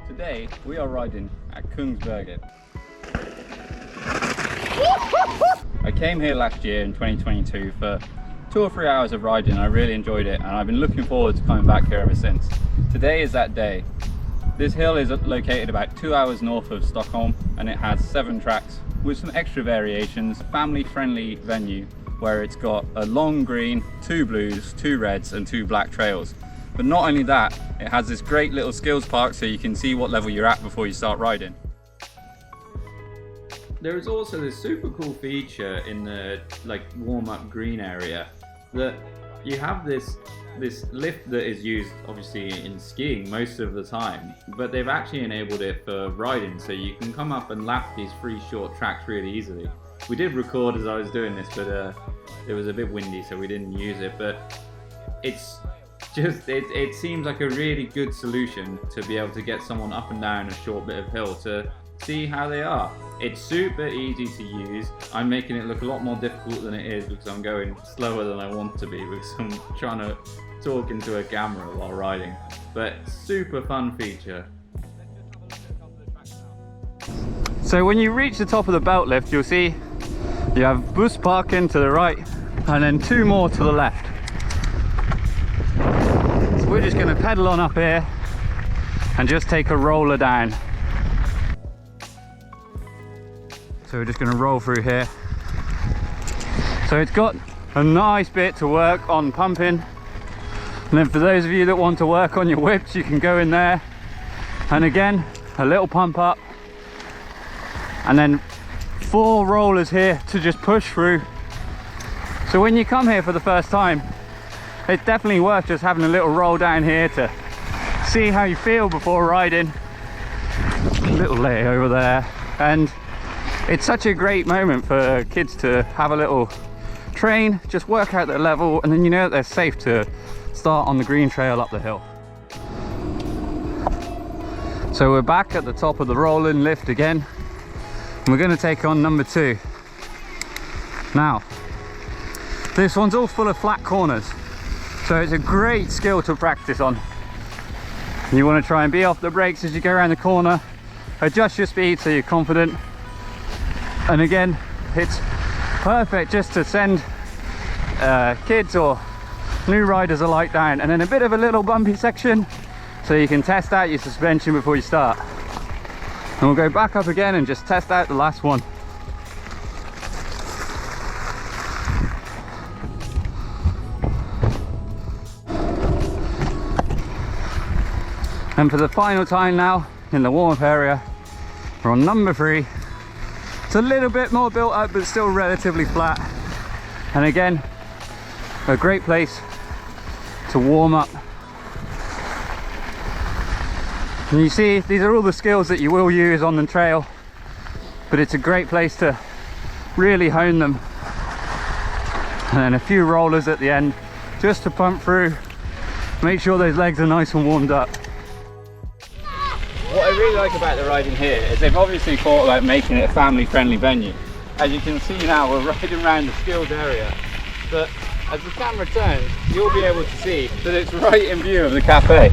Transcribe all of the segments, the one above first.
Today we are riding at Kungsberget. I came here last year in 2022 for 2 or 3 hours of riding. I really enjoyed it and I've been looking forward to coming back here ever since. Today is that day. This hill is located about 2 hours north of Stockholm and it has 7 tracks with some extra variations. Family friendly venue where it's got a long green, 2 blues, 2 reds and 2 black trails. But not only that, it has this great little skills park so you can see what level you're at before you start riding. There is also this super cool feature in the warm-up green area that you have this lift that is used obviously in skiing most of the time, but they've actually enabled it for riding, so you can come up and lap these 3 short tracks really easily. We did record as I was doing this, but it was a bit windy so we didn't use it, but it seems like a really good solution to be able to get someone up and down a short bit of hill to see how they are. It's super easy to use. I'm making it look a lot more difficult than it is because I'm going slower than I want to be because I'm trying to talk into a camera while riding. But super fun feature. So when you reach the top of the belt lift, you'll see you have bus parking to the right and then 2 more to the left. So we're just going to pedal on up here and just take a roller down. So we're just going to roll through here. So it's got a nice bit to work on pumping. And then for those of you that want to work on your whips, you can go in there. And again, a little pump up. And then 4 rollers here to just push through. So when you come here for the first time, it's definitely worth just having a little roll down here to see how you feel before riding. A little lay over there. And it's such a great moment for kids to have a little train, just work out their level, and then you know that they're safe to start on the green trail up the hill. So we're back at the top of the rolling lift again, and we're going to take on number 2. Now, this one's all full of flat corners, so it's a great skill to practice on. You want to try and be off the brakes as you go around the corner, adjust your speed so you're confident. And again, it's perfect just to send kids or new riders alike down, and then a bit of a little bumpy section so you can test out your suspension before you start. And we'll go back up again and just test out the last one. And for the final time now in the warm-up area, we're on number 3. It's a little bit more built up, but still relatively flat. And again, a great place to warm up. And you see, these are all the skills that you will use on the trail, but it's a great place to really hone them. And then a few rollers at the end, just to pump through, make sure those legs are nice and warmed up. What I really like about the riding here is they've obviously thought about making it a family-friendly venue. As you can see now, we're riding around the skills area, but as the camera turns, you'll be able to see that it's right in view of the cafe.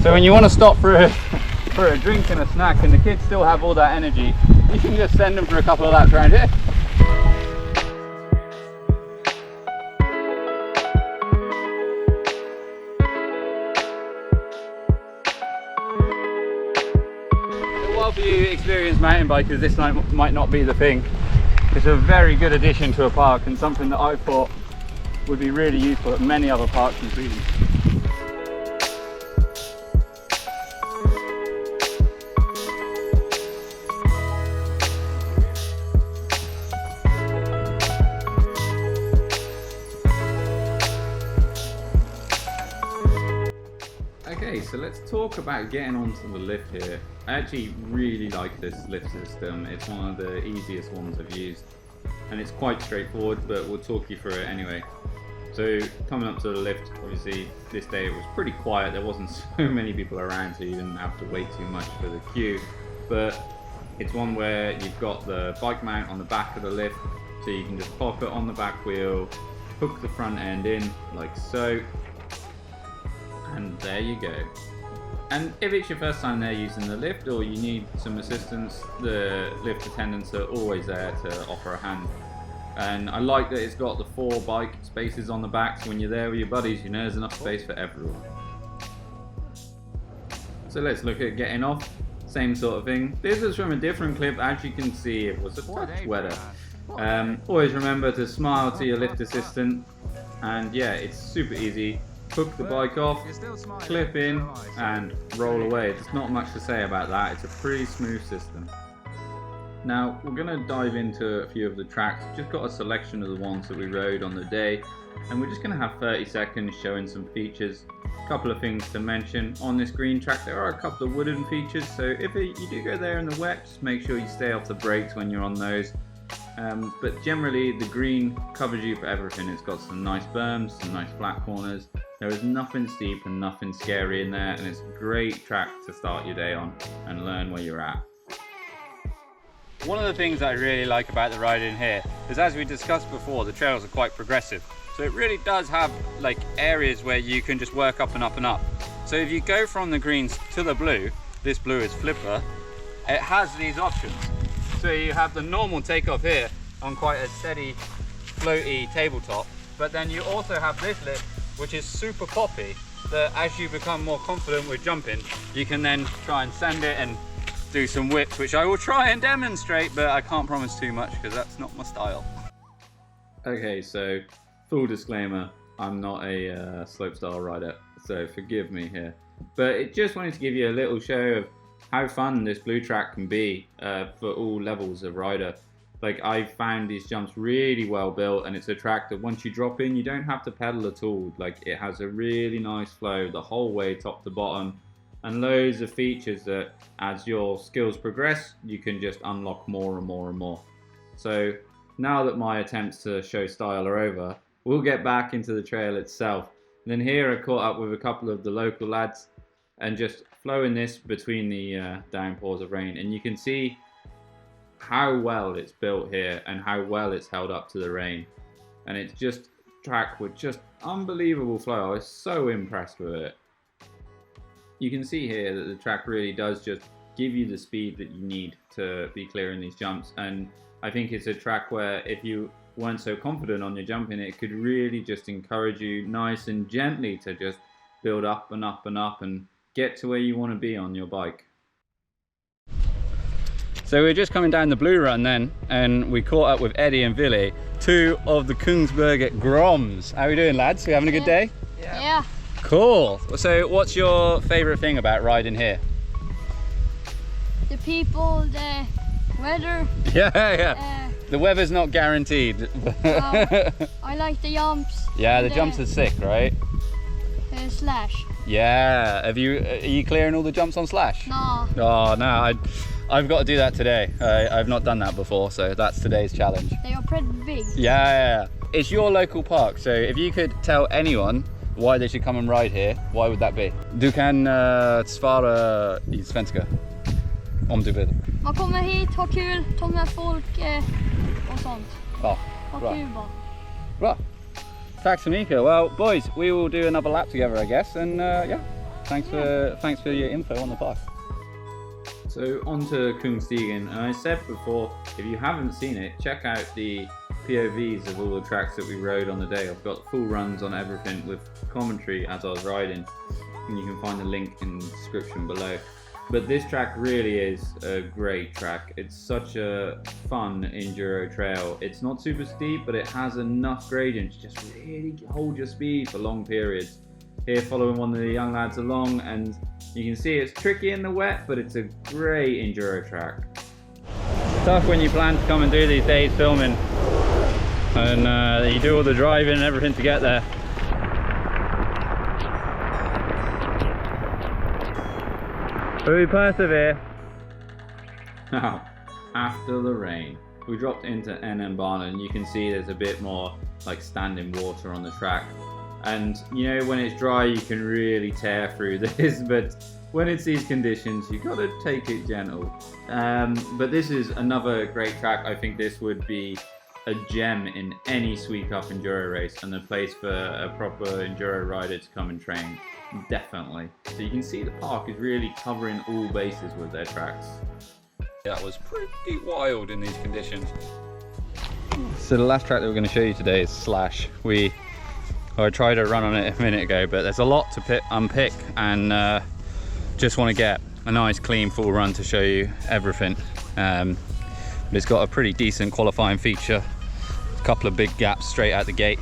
So when you want to stop for a drink and a snack and the kids still have all that energy, you can just send them for a couple of laps around here. For you experienced mountain bikers, this might not be the thing. It's a very good addition to a park and something that I thought would be really useful at many other parks in Sweden. Okay, so let's talk about getting onto the lift here. I actually really like this lift system. It's one of the easiest ones I've used and it's quite straightforward, but we'll talk you through it anyway. So coming up to the lift, obviously this day it was pretty quiet. There wasn't so many people around, so you didn't have to wait too much for the queue, but it's one where you've got the bike mount on the back of the lift, so you can just pop it on the back wheel, hook the front end in like so, and there you go. And if it's your first time there using the lift or you need some assistance, the lift attendants are always there to offer a hand. And I like that it's got the 4 bike spaces on the back, so when you're there with your buddies, you know there's enough space for everyone. So let's look at getting off. Same sort of thing. This is from a different clip. As you can see, it was a touch wetter. Always remember to smile to your lift assistant. And yeah, it's super easy. Hook the bike off, clip in, and roll away. There's not much to say about that. It's a pretty smooth system. Now, we're going to dive into a few of the tracks. Just got a selection of the ones that we rode on the day. And we're just going to have 30 seconds showing some features. A couple of things to mention. On this green track, there are a couple of wooden features. So if you do go there in the wet, just make sure you stay off the brakes when you're on those. But generally, the green covers you for everything. It's got some nice berms, some nice flat corners. There is nothing steep and nothing scary in there, and it's a great track to start your day on and learn where you're at. One of the things I really like about the ride in here is, as we discussed before, the trails are quite progressive. So it really does have like areas where you can just work up and up and up. So if you go from the greens to the blue, this blue is flipper, it has these options. So you have the normal takeoff here on quite a steady, floaty tabletop, but then you also have this lift, which is super poppy, that as you become more confident with jumping, you can then try and send it and do some whips, which I will try and demonstrate, but I can't promise too much because that's not my style. Okay, so full disclaimer, I'm not a slopestyle rider, so forgive me here. But it just wanted to give you a little show of how fun this blue track can be for all levels of rider. Like, I found these jumps really well built, and it's a track that once you drop in, you don't have to pedal at all. Like, it has a really nice flow the whole way top to bottom, and loads of features that as your skills progress, you can just unlock more and more and more. So now that my attempts to show style are over, we'll get back into the trail itself. And then here I caught up with a couple of the local lads and just flowing this between the downpours of rain, and you can see how well it's built here and how well it's held up to the rain. And it's just track with just unbelievable flow. I was so impressed with it. You can see here that the track really does just give you the speed that you need to be clearing these jumps, and I think it's a track where if you weren't so confident on your jumping, it could really just encourage you nice and gently to just build up and up and up and get to where you want to be on your bike. So we're just coming down the blue run then, and we caught up with Eddie and Ville, 2 of the Kungsberget Groms. How are we doing, lads? We having a good day? Yeah. Cool. So what's your favourite thing about riding here? The people, the weather. Yeah. The weather's not guaranteed. I like the jumps. Yeah, the jumps are sick, right? Slash. Yeah. Are you clearing all the jumps on Slash? No. Oh no, I've got to do that today. I've not done that before, so that's today's challenge. They are pretty big. Yeah. It's your local park, so if you could tell anyone why they should come and ride here, why would that be? Du kan svara i svenska, om du vill. Man kommer hit, har kul, tar med folk och sånt. Ja, Ha bra. kul bara. Bra. Tack så mycket. Well, boys, we will do another lap together, I guess, and yeah, thanks for your info on the park. So on to Kungsberget, and I said before, if you haven't seen it, check out the POVs of all the tracks that we rode on the day. I've got full runs on everything with commentary as I was riding, and you can find the link in the description below. But this track really is a great track. It's such a fun enduro trail. It's not super steep, but it has enough gradient to just really hold your speed for long periods. Here following one of the young lads along, and you can see it's tricky in the wet, but it's a great enduro track. It's tough when you plan to come and do these days filming, and you do all the driving and everything to get there. But we persevere. Now, after the rain, we dropped into NM and you can see there's a bit more like standing water on the track. And you know, when it's dry, you can really tear through this, but when it's these conditions, you gotta take it gentle. But this is another great track. I think this would be a gem in any Sweet Cup enduro race, and a place for a proper enduro rider to come and train. definitely. So you can see the park is really covering all bases with their tracks. That was pretty wild in these conditions. So the last track that we're going to show you today is Slash. I tried to run on it a minute ago, but there's a lot to unpick, and just want to get a nice clean full run to show you everything. But it's got a pretty decent qualifying feature, a couple of big gaps straight out the gate.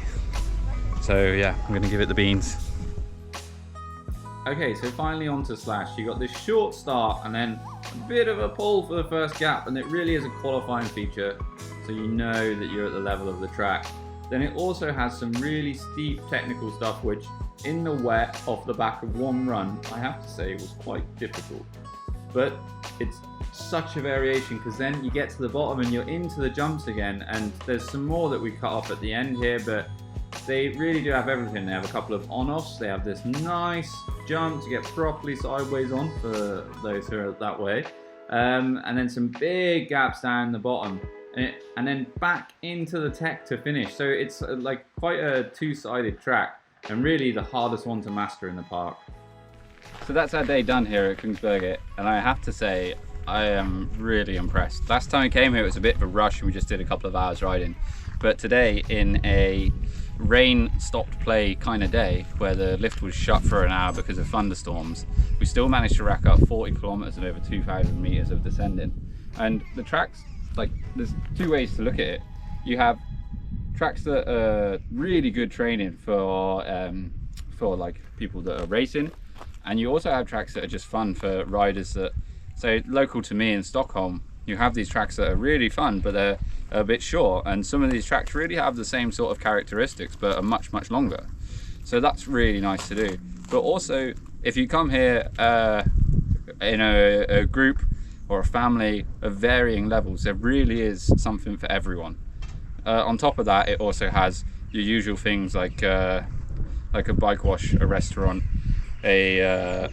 So yeah, I'm going to give it the beans. Okay, so finally on to Slash. You got this short start and then a bit of a pull for the first gap, and it really is a qualifying feature, so you know that you're at the level of the track. Then it also has some really steep technical stuff, which in the wet off the back of one run, I have to say was quite difficult. But it's such a variation, because then you get to the bottom and you're into the jumps again, and there's some more that we cut off at the end here, but they really do have everything. They have a couple of on-offs, they have this nice jump to get properly sideways on for those who are that way, and then some big gaps down the bottom, and then back into the tech to finish. So it's like quite a two-sided track, and really the hardest one to master in the park. So that's our day done here at Kungsberget, and I have to say I am really impressed. Last time I came here it was a bit of a rush and we just did a couple of hours riding, but today, in a rain stopped play kind of day where the lift was shut for an hour because of thunderstorms, we still managed to rack up 40 kilometers and over 2,000 meters of descending. And the tracks, like, there's two ways to look at it. You have tracks that are really good training for like people that are racing, and you also have tracks that are just fun for riders that, so local to me in Stockholm, you have these tracks that are really fun, but they're a bit short, and some of these tracks really have the same sort of characteristics but are much longer. So that's really nice to do. But also, if you come here in a group or a family of varying levels, there really is something for everyone. On top of that, it also has your usual things like a bike wash, a restaurant, the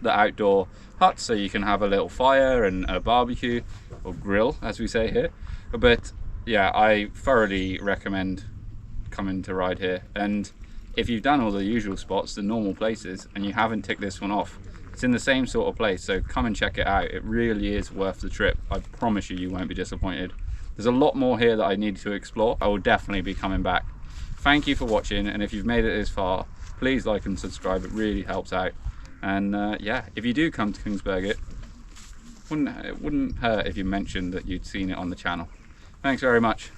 outdoor hut, so you can have a little fire and a barbecue, or grill as we say here. But yeah, I thoroughly recommend coming to ride here, and if you've done all the usual spots, the normal places, and you haven't ticked this one off, it's in the same sort of place, so come and check it out. It really is worth the trip. I promise you, you won't be disappointed. There's a lot more here that I need to explore. I will definitely be coming back. Thank you for watching, and if you've made it this far, please like and subscribe. It really helps out. And yeah, if you do come to Kungsberget, it wouldn't hurt if you mentioned that you'd seen it on the channel. Thanks very much.